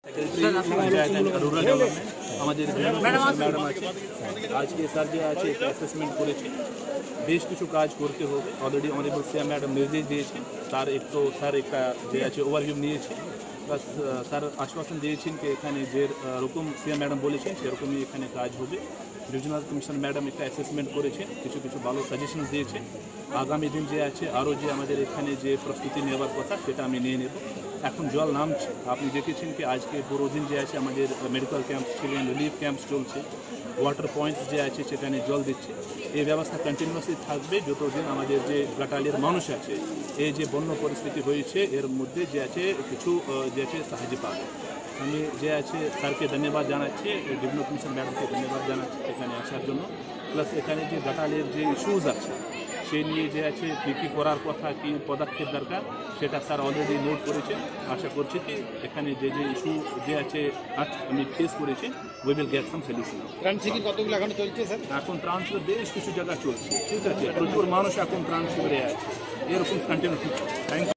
rural development আমাদের madam আছে আজকে স্যার যে আছে একটা অ্যাসেসমেন্ট করেছে বেশ কিছু কাজ করতে হবে অলরেডি অনারেবল সিএম ম্যাডাম নির্দেশ দিয়েছে তার একটু স্যার একটা যে আছে ওভারভিউ নিয়েছে প্লাস স্যার আশ্বাসন দিয়েছেন যে এখানে যে রকম সিএম ম্যাডাম বলেছেন সেরকমই এখানে কাজ হবে রিজনাল কমিশন ম্যাডাম একটা অ্যাসেসমেন্ট করেছে কিছু কিছু ভালো সাজেশন দিয়েছে আগামী দিন যে আছে আরও যে আমাদের এখানে যে প্রস্তুতি নেওয়ার কথা সেটা আমি নিয়ে নেব এখন জল নামছে আপনি দেখেছেন কি আজকে পুরো দিন যে আছে আমাদের মেডিকেল ক্যাম্প ছিলেন রিলিফ ক্যাম্পস চলছে ওয়াটার পয়েন্টস যে আছে সেখানে জল দিচ্ছে এই ব্যবস্থা কন্টিনিউয়াসলি থাকবে যতদিন আমাদের যে ঘাটালের মানুষ আছে এই যে বন্য পরিস্থিতি হয়েছে এর মধ্যে যে আছে কিছু যে আছে সাহায্য পাবে আমি যে আছে স্যারকে ধন্যবাদ জানাচ্ছি ডেভেলপ কমিশন ম্যাডামকে ধন্যবাদ জানাচ্ছি এখানে আসার জন্য প্লাস এখানে যে ঘাটালের যে ইস্যুজ আছে সেই নিয়ে যে আছে কী কী করার কথা কী পদক্ষেপ দরকার সেটা স্যার অলরেডি নোট করেছেন আশা করছি কি এখানে যে যে ইস্যু যে আছে আমি ফেস করেছি we will get some solution কতগুলো এখন চলছে স্যার এখন ট্রান্সফার বেশ কিছু জায়গা চলছে ঠিক আছে প্রচুর মানুষ এখন ট্রান্সফারে আছে এরকম কন্টিনিউ থ্যাংক ইউ